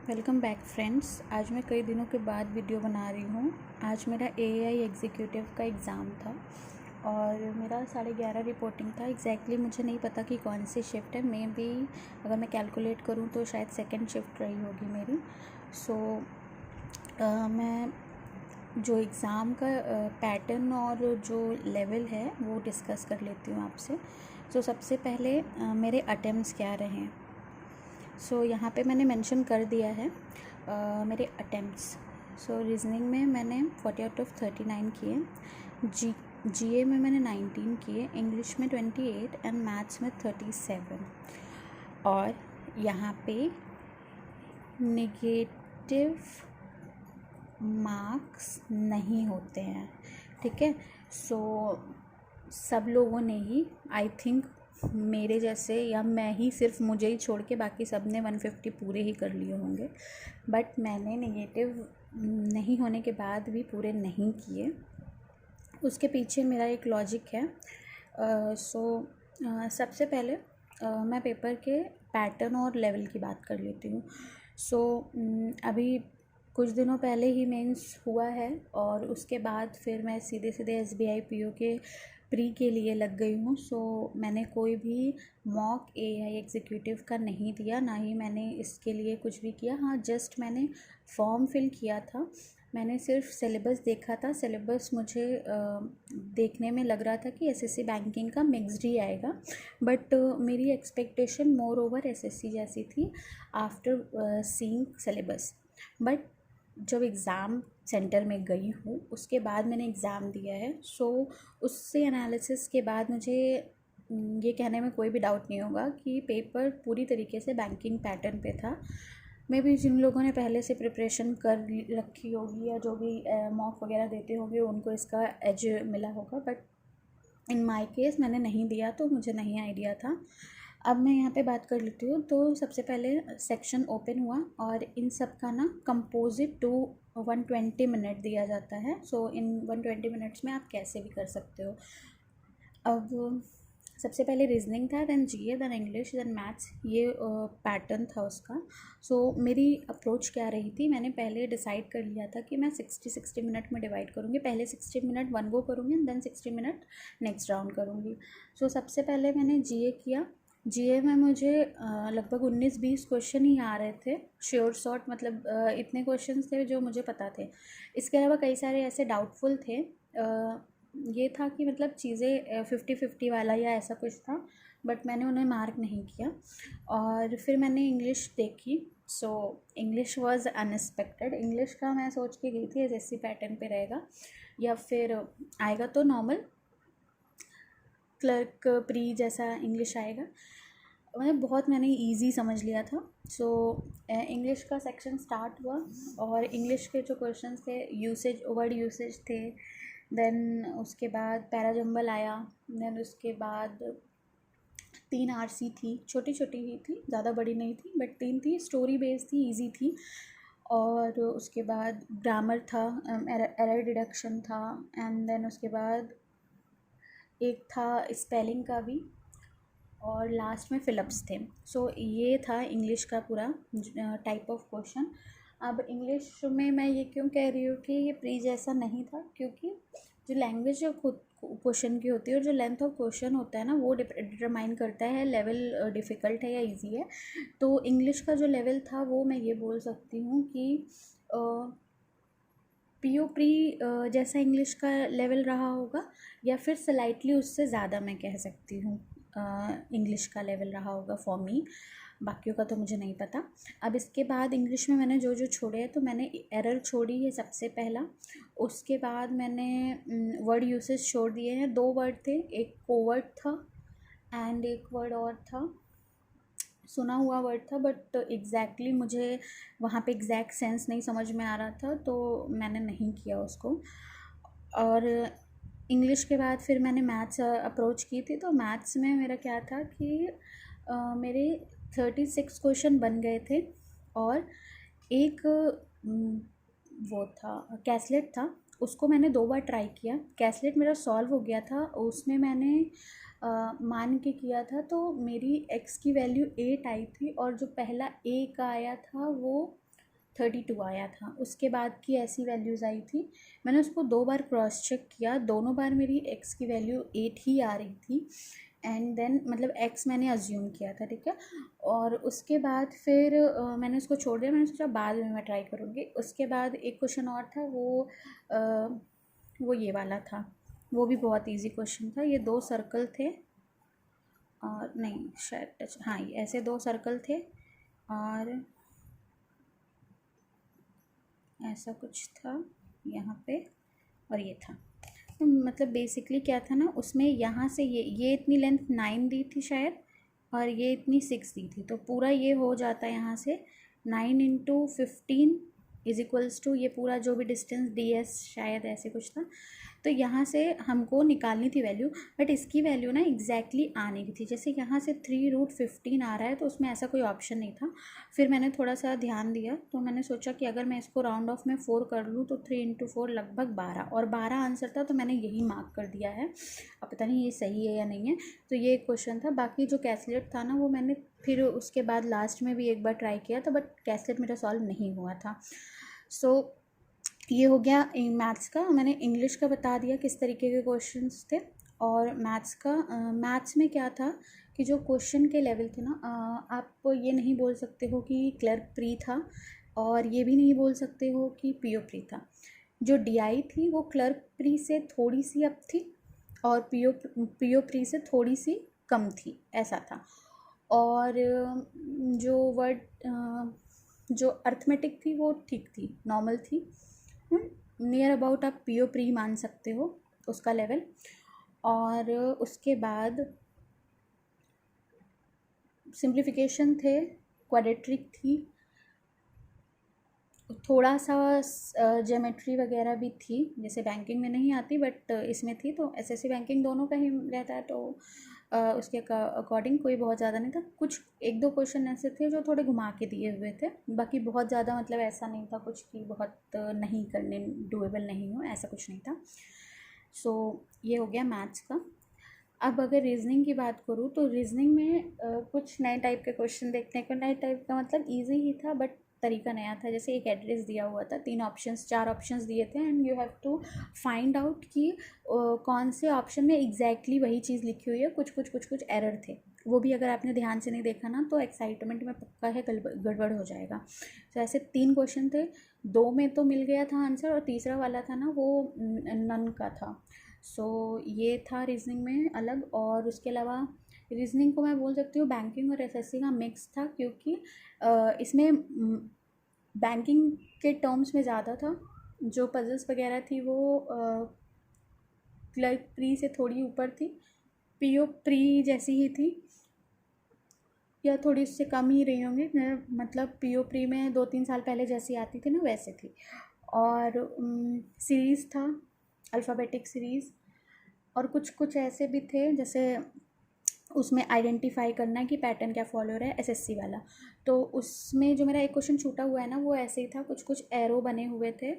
Welcome back friends. आज मैं कई दिनों के बाद वीडियो बना रही हूँ। आज मेरा एआई एग्जीक्यूटिव का एग्ज़ाम था और मेरा 11:30 रिपोर्टिंग था। एग्जैक्टली मुझे नहीं पता कि कौन सी शिफ्ट है। मे बी अगर मैं कैलकुलेट करूँ तो शायद सेकंड शिफ्ट रही होगी मेरी। मैं जो एग्ज़ाम का पैटर्न और जो लेवल है वो डिस्कस कर लेती हूँ आपसे। सबसे पहले मेरे अटेम्प्ट्स क्या रहे हैं। यहाँ पे मैंने मेंशन कर दिया है मेरे अटेम्प्ट्स। रीजनिंग में मैंने 40 आउट ऑफ 39 किए, जीए में मैंने 19 किए, इंग्लिश में 28 एंड मैथ्स में 37। और यहाँ पे नेगेटिव मार्क्स नहीं होते हैं, ठीक है। सब लोगों ने ही आई थिंक मेरे जैसे, या मैं ही सिर्फ मुझे ही छोड़ के बाकी सब ने 150 पूरे ही कर लिए होंगे, बट मैंने नेगेटिव नहीं होने के बाद भी पूरे नहीं किए। उसके पीछे मेरा एक लॉजिक है। सबसे पहले मैं पेपर के पैटर्न और लेवल की बात कर लेती हूँ। अभी कुछ दिनों पहले ही मेंस हुआ है और उसके बाद फिर मैं सीधे SBI PO के प्री के लिए लग गई हूँ। मैंने कोई भी मॉक एआई एग्जीक्यूटिव का नहीं दिया, ना ही मैंने इसके लिए कुछ भी किया। हाँ, जस्ट मैंने फॉर्म फिल किया था। मैंने सिर्फ सिलेबस देखा था। सिलेबस मुझे देखने में लग रहा था कि एसएससी बैंकिंग का मिक्स्ड ही आएगा, बट मेरी एक्सपेक्टेशन मोर ओवर एसएससी जैसी थी आफ्टर सीइंग सिलेबस। बट जब एग्ज़ाम सेंटर में गई हूँ उसके बाद मैंने एग्ज़ाम दिया है। उससे एनालिसिस के बाद मुझे ये कहने में कोई भी डाउट नहीं होगा कि पेपर पूरी तरीके से बैंकिंग पैटर्न पे था। मे भी जिन लोगों ने पहले से प्रिपरेशन कर रखी होगी या जो भी मॉक वगैरह देते होंगे उनको इसका एज मिला होगा, बट इन माय केस मैंने नहीं दिया तो मुझे नहीं आइडिया था। अब मैं यहाँ पे बात कर लेती हूँ। तो सबसे पहले सेक्शन ओपन हुआ और इन सब का ना कंपोजिट टू 120 मिनट दिया जाता है। इन 120 मिनट्स में आप कैसे भी कर सकते हो। अब सबसे पहले रीजनिंग था, देन जीए, देन इंग्लिश, देन मैथ्स, ये पैटर्न था उसका। मेरी अप्रोच क्या रही थी, मैंने पहले डिसाइड कर लिया था कि मैं 60 मिनट में डिवाइड करूँगी। पहले 60 मिनट वन गो करूँगी, देन 60 मिनट नेक्स्ट राउंड करूँगी। सबसे पहले मैंने जीए किया। जीए में मुझे लगभग 19-20 क्वेश्चन ही आ रहे थे, श्योर शॉर्ट, मतलब इतने क्वेश्चन थे जो मुझे पता थे। इसके अलावा कई सारे ऐसे डाउटफुल थे। ये था कि मतलब चीज़ें 50-50 वाला या ऐसा कुछ था, बट मैंने उन्हें मार्क नहीं किया। और फिर मैंने इंग्लिश देखी। English was unexpected. इंग्लिश का मैं सोच के गई थी एसएससी पैटर्न पे रहेगा या फिर आएगा तो नॉर्मल क्लर्क प्री जैसा इंग्लिश आएगा। मैंने इजी समझ लिया था। इंग्लिश का सेक्शन स्टार्ट हुआ और इंग्लिश के जो क्वेश्चंस थे, वर्ड यूसेज थे। देन उसके बाद पैराजंबल आया। देन उसके बाद 3 आरसी थी, छोटी छोटी ही थी, ज़्यादा बड़ी नहीं थी, बट 3 थी, स्टोरी बेस्ड थी, इजी थी। और उसके बाद ग्रामर था, एरर डिडक्शन था, एंड देन उसके बाद एक था स्पेलिंग का भी, और लास्ट में फिलअप्स थे। ये था इंग्लिश का पूरा टाइप ऑफ क्वेश्चन। अब इंग्लिश में मैं ये क्यों कह रही हूँ कि ये प्री जैसा नहीं था, क्योंकि जो लैंग्वेज जो क्वेश्चन की होती है और जो लेंथ ऑफ क्वेश्चन होता है ना, वो डिटरमाइन करता है लेवल डिफ़िकल्ट है या इजी है। तो इंग्लिश का जो लेवल था वो मैं ये बोल सकती हूँ कि पीओ प्री जैसा इंग्लिश का लेवल रहा होगा, या फिर स्लाइटली उससे ज़्यादा मैं कह सकती हूँ इंग्लिश का लेवल रहा होगा फॉर मी। बाकियों का तो मुझे नहीं पता। अब इसके बाद इंग्लिश में मैंने जो जो छोड़े हैं, तो मैंने एरर छोड़ी है सबसे पहला। उसके बाद मैंने वर्ड यूसेज छोड़ दिए हैं। 2 वर्ड थे, एक कोवर्ट था एंड एक वर्ड और था, सुना हुआ वर्ड था, बट एग्जैक्टली मुझे वहाँ पे एग्जैक्ट सेंस नहीं समझ में आ रहा था, तो मैंने नहीं किया उसको। और इंग्लिश के बाद फिर मैंने मैथ्स अप्रोच की थी। तो मैथ्स में मेरा क्या था कि मेरे 36 क्वेश्चन बन गए थे और एक वो था कैसलेट था, उसको मैंने 2 बार ट्राई किया। कैसलेट मेरा सॉल्व हो गया था, उसमें मैंने मान के किया था, तो मेरी x की वैल्यू 8 आई थी और जो पहला a का आया था वो 32 आया था। उसके बाद की ऐसी वैल्यूज़ आई थी, मैंने उसको 2 बार क्रॉस चेक किया, दोनों बार मेरी एक्स की वैल्यू 8 ही आ रही थी। एंड देन मतलब एक्स मैंने अज्यूम किया था, ठीक है। और उसके बाद फिर मैंने उसको छोड़ दिया, मैंने सोचा बाद में मैं ट्राई करूँगी। उसके बाद एक क्वेश्चन और था, वो ये वाला था, वो भी बहुत इजी क्वेश्चन था। ये 2 सर्कल थे और नहीं शायद, हाँ ये ऐसे 2 सर्कल थे और ऐसा कुछ था यहाँ पे और ये था। तो मतलब बेसिकली क्या था ना, उसमें यहाँ से ये इतनी लेंथ 9 दी थी शायद, और ये इतनी 6 दी थी, तो पूरा ये हो जाता है यहाँ से 9 इंटू 15 इज इक्वल्स टू ये पूरा जो भी डिस्टेंस ds शायद ऐसे कुछ था। तो यहाँ से हमको निकालनी थी वैल्यू, बट इसकी वैल्यू ना एग्जैक्टली आ नहीं रही थी। जैसे यहाँ से 3√15 आ रहा है तो उसमें ऐसा कोई ऑप्शन नहीं था। फिर मैंने थोड़ा सा ध्यान दिया तो मैंने सोचा कि अगर मैं इसको राउंड ऑफ में 4 कर लूँ तो 3 इंटू 4 लगभग 12, और 12 आंसर था, तो मैंने यही मार्क कर दिया है। अब पता नहीं ये सही है या नहीं है। तो ये एक क्वेश्चन था। बाकी जो कैलकुलेट था ना, वो मैंने फिर उसके बाद लास्ट में भी एक बार ट्राई किया था, बट कैलकुलेट मेरा सॉल्व नहीं हुआ था। सो ये हो गया मैथ्स का। मैंने इंग्लिश का बता दिया किस तरीके के क्वेश्चंस थे। और मैथ्स का, मैथ्स में क्या था कि जो क्वेश्चन के लेवल थे ना, आप ये नहीं बोल सकते हो कि क्लर्क प्री था, और ये भी नहीं बोल सकते हो कि पीओ प्री था। जो डीआई थी वो क्लर्क प्री से थोड़ी सी अप थी, और पीओ प्री से थोड़ी सी कम थी, ऐसा था। और जो वर्ड जो अर्थमेटिक थी वो ठीक थी, नॉर्मल थी, नियर अबाउट आप पीओ प्री मान सकते हो उसका लेवल। और उसके बाद सिंप्लीफिकेशन थे, क्वाड्रेटिक थी, थोड़ा सा ज्योमेट्री वगैरह भी थी, जैसे बैंकिंग में नहीं आती बट इसमें थी। तो एसएससी बैंकिंग दोनों का ही रहता है, तो उसके अकॉर्डिंग कोई बहुत ज़्यादा नहीं था। कुछ 1-2 क्वेश्चन ऐसे थे जो थोड़े घुमा के दिए हुए थे, बाकी बहुत ज़्यादा मतलब ऐसा नहीं था कुछ कि बहुत नहीं करने, डूएबल नहीं हो, ऐसा कुछ नहीं था। सो ये हो गया मैथ्स का। अब अगर रीजनिंग की बात करूँ तो रीजनिंग में कुछ नए टाइप के क्वेश्चन देखने को, नए टाइप का मतलब इजी ही था बट तरीका नया था। जैसे एक एड्रेस दिया हुआ था, 4 ऑप्शंस दिए थे, and you have to find out कि कौन से ऑप्शन में एग्जैक्टली वही चीज़ लिखी हुई है। कुछ एरर थे, वो भी अगर आपने ध्यान से नहीं देखा ना तो एक्साइटमेंट में पक्का है गड़बड़ हो जाएगा। तो ऐसे 3 क्वेश्चन थे, 2 में तो मिल गया था आंसर, और तीसरा वाला था ना वो नन का था। सो ये था रीजनिंग में अलग। और उसके अलावा रीजनिंग को मैं बोल सकती हूँ बैंकिंग और एसएससी का मिक्स था, क्योंकि इसमें बैंकिंग के टर्म्स में ज़्यादा था। जो पजल्स वगैरह थी वो क्लर्क प्री से थोड़ी ऊपर थी, पीओ प्री जैसी ही थी, या थोड़ी उससे कम ही रही होंगी। मतलब पीओ प्री में 2-3 साल पहले जैसी आती थी ना, वैसे थी। और सीरीज़ था, अल्फ़ाबेटिक सीरीज़। और कुछ ऐसे भी थे, जैसे उसमें आइडेंटिफाई करना कि पैटर्न क्या फॉलो हो रहा है, एसएससी वाला। तो उसमें जो मेरा एक क्वेश्चन छूटा हुआ है ना, वो ऐसे ही था, कुछ एरो बने हुए थे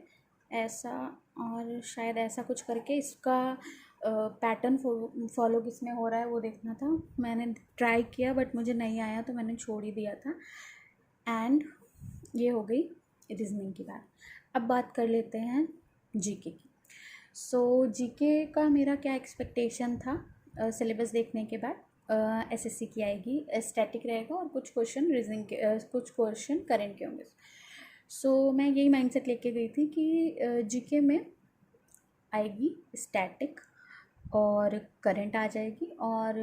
ऐसा, और शायद ऐसा कुछ करके इसका पैटर्न फॉलो किस में हो रहा है वो देखना था। मैंने ट्राई किया बट मुझे नहीं आया, तो मैंने छोड़ ही दिया था। एंड ये हो गई रीजनिंग की बात। अब बात कर लेते हैं जीके की। सो जीके का मेरा क्या एक्सपेक्टेशन था सिलेबस देखने के बाद। एसएससी की आएगी, स्टैटिक रहेगा, और कुछ क्वेश्चन रीजनिंग के, कुछ क्वेश्चन करेंट के होंगे। सो मैं यही माइंडसेट लेके गई थी कि जीके में आएगी स्टैटिक और करंट आ जाएगी, और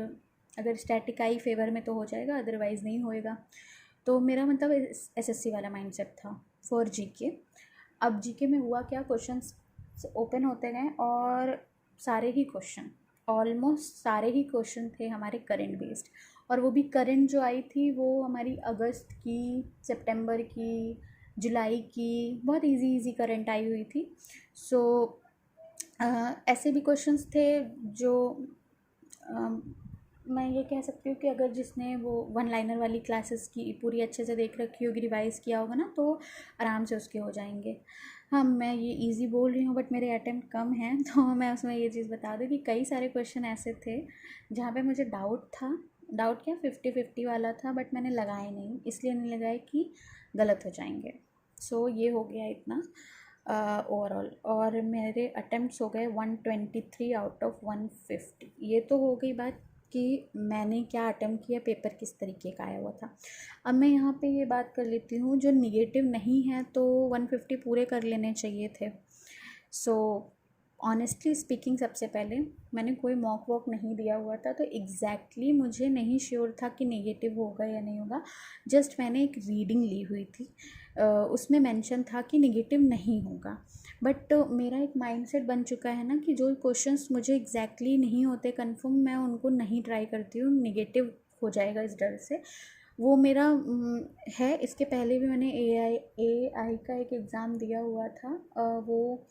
अगर स्टैटिक आई फेवर में तो हो जाएगा, अदरवाइज़ नहीं होएगा। तो मेरा मतलब एसएससी वाला माइंडसेट था फॉर जीके। अब जीके में हुआ क्या, क्वेश्चंस ओपन होते गए, और सारे ही क्वेश्चन, ऑलमोस्ट सारे ही क्वेश्चन थे हमारे करंट बेस्ड। और वो भी करंट जो आई थी वो हमारी अगस्त की, सितंबर की, जुलाई की, बहुत इजी करंट आई हुई थी। सो ऐसे भी क्वेश्चंस थे जो मैं ये कह सकती हूँ कि अगर जिसने वो 1 लाइनर वाली क्लासेस की पूरी अच्छे से देख रखी होगी, रिवाइज़ किया होगा ना, तो आराम से उसके हो जाएंगे। हाँ, मैं ये इजी बोल रही हूँ बट मेरे अटेम्प्ट कम हैं, तो मैं उसमें ये चीज़ बता दूँ कि कई सारे क्वेश्चन ऐसे थे जहाँ पे मुझे डाउट था। डाउट क्या, 50-50 वाला था, बट मैंने लगाए नहीं, इसलिए नहीं लगाए कि गलत हो जाएंगे। सो ये हो गया इतना ओवरऑल, और मेरे अटेम्प्ट्स हो गए 123 आउट ऑफ 150। ये तो हो गई बात कि मैंने क्या अटेम्प्ट किया, पेपर किस तरीके का आया हुआ था। अब मैं यहाँ पे ये बात कर लेती हूँ, जो निगेटिव नहीं है तो 150 पूरे कर लेने चाहिए थे। सो ऑनेस्टली स्पीकिंग, सबसे पहले मैंने कोई मॉक वॉक नहीं दिया हुआ था, तो एग्जैक्टली मुझे नहीं श्योर था कि नेगेटिव होगा या नहीं होगा। जस्ट मैंने एक रीडिंग ली हुई थी, उसमें मेंशन था कि नेगेटिव नहीं होगा। बट मेरा एक माइंडसेट बन चुका है ना कि जो क्वेश्चंस मुझे एग्जैक्टली नहीं होते कंफर्म, मैं उनको नहीं ट्राई करती हूँ, नेगेटिव हो जाएगा इस डर से। वो मेरा है। इसके पहले भी मैंने ए आई का एक एग्ज़ाम दिया हुआ था, वो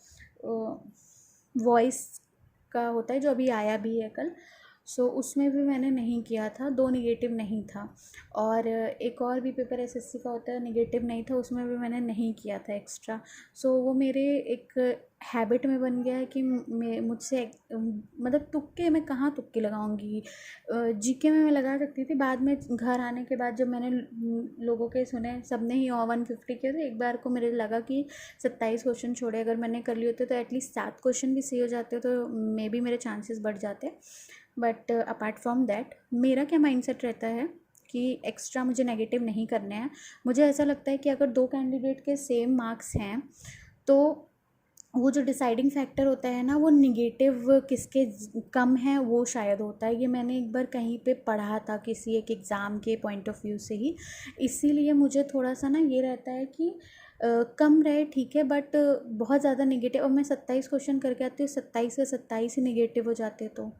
वॉइस का होता है जो अभी आया भी है कल। सो उसमें भी मैंने नहीं किया था, 2 नेगेटिव नहीं था। और एक और भी पेपर एसएससी का होता है, नेगेटिव नहीं था, उसमें भी मैंने नहीं किया था एक्स्ट्रा। सो वो मेरे एक हैबिट में बन गया है कि मैं मुझसे मतलब तुक्के, मैं कहाँ तुक्के लगाऊंगी। जीके में मैं लगा सकती थी, बाद में घर आने के बाद जब मैंने लोगों के सुने, सब ने ही 150 किया, तो एक बार को मेरे लगा कि 27 क्वेश्चन छोड़े अगर मैंने कर लिए होते तो एटलीस्ट 7 क्वेश्चन भी सही हो जाते, तो मे बी मेरे चांसेस बढ़ जाते। बट अपार्ट फ्रॉम दैट, मेरा क्या माइंडसेट रहता है कि एक्स्ट्रा मुझे नेगेटिव नहीं करने हैं। मुझे ऐसा लगता है कि अगर 2 कैंडिडेट के सेम मार्क्स हैं, तो वो जो डिसाइडिंग फैक्टर होता है ना, वो निगेटिव किसके कम है वो शायद होता है। ये मैंने एक बार कहीं पे पढ़ा था किसी एक एग्ज़ाम के पॉइंट ऑफ व्यू से ही। इसीलिए मुझे थोड़ा सा ना ये रहता है कि कम रहे ठीक है, बट बहुत ज़्यादा निगेटिव, और मैं 27 क्वेश्चन करके आती हूँ, 27 के 27 ही निगेटिव हो जाते, तो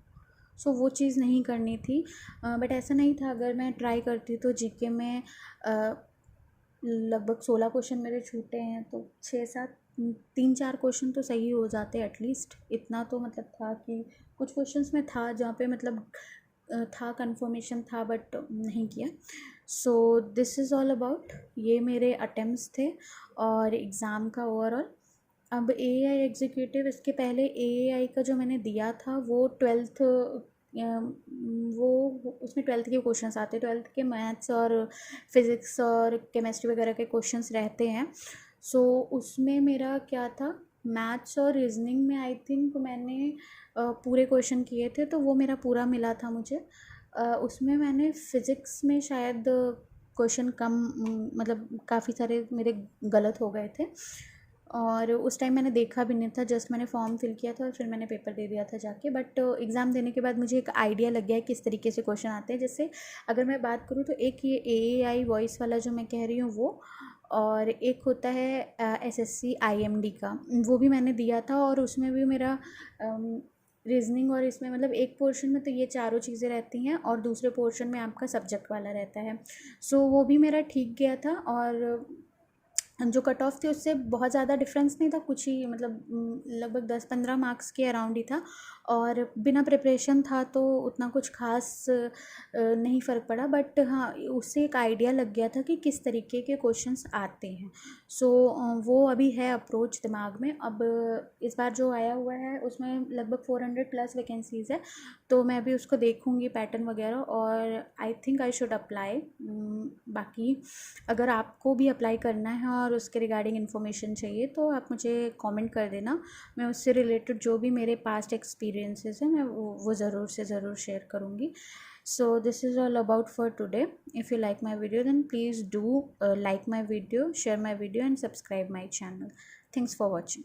सो वो चीज़ नहीं करनी थी। बट ऐसा नहीं था, अगर मैं ट्राई करती तो जीके में लगभग 16 क्वेश्चन मेरे छूटे हैं, तो 6-7 3-4 क्वेश्चन तो सही हो जाते एटलीस्ट। इतना तो मतलब था कि कुछ क्वेश्चंस में था जहाँ पे मतलब था, कंफर्मेशन था, बट नहीं किया। सो दिस इज़ ऑल अबाउट, ये मेरे अटेम्प्ट्स थे और एग्ज़ाम का ओवरऑल। अब ए आई एग्जीक्यूटिव, इसके पहले ए आई का जो मैंने दिया था वो 12th, वो उसमें 12th के क्वेश्चंस आते हैं, 12th के मैथ्स और फिज़िक्स और केमिस्ट्री वगैरह के क्वेश्चंस रहते हैं। सो उसमें मेरा क्या था, मैथ्स और रीजनिंग में आई थिंक मैंने पूरे क्वेश्चन किए थे, तो वो मेरा पूरा मिला था मुझे। उसमें मैंने फ़िज़िक्स में शायद क्वेश्चन कम, मतलब काफ़ी सारे मेरे गलत हो गए थे, और उस टाइम मैंने देखा भी नहीं था, जस्ट मैंने फॉर्म फिल किया था और फिर मैंने पेपर दे दिया था जाके। बट एग्ज़ाम देने के बाद मुझे एक आइडिया लग गया है किस तरीके से क्वेश्चन आते हैं। जैसे अगर मैं बात करूँ तो एक ये ए आई वॉइस वाला जो मैं कह रही हूँ वो, और एक होता है एसएससी आईएमडी का, वो भी मैंने दिया था, और उसमें भी मेरा रीजनिंग और इसमें मतलब एक पोर्शन में तो ये चारों चीज़ें रहती हैं और दूसरे पोर्शन में आपका सब्जेक्ट वाला रहता है। सो वो भी मेरा ठीक गया था, और जो कट ऑफ थी उससे बहुत ज़्यादा डिफरेंस नहीं था, कुछ ही मतलब लगभग 10-15 मार्क्स के अराउंड ही था, और बिना प्रिपरेशन था तो उतना कुछ खास नहीं फ़र्क पड़ा। बट हाँ, उससे एक आइडिया लग गया था कि किस तरीके के क्वेश्चंस आते हैं। सो वो अभी है अप्रोच दिमाग में। अब इस बार जो आया हुआ है उसमें लगभग 400 प्लस वैकेंसीज़ है, तो मैं भी उसको देखूँगी पैटर्न वगैरह, और I think I should apply. बाकी अगर आपको भी अप्लाई करना है और उसके रिगार्डिंग इन्फॉर्मेशन चाहिए तो आप मुझे कमेंट कर देना, मैं उससे रिलेटेड जो भी मेरे पास्ट एक्सपीरियंसेस हैं मैं वो ज़रूर से ज़रूर शेयर करूँगी। So this is all about for today. If you like my video then please do like my video, share my video and subscribe my channel. Thanks for watching.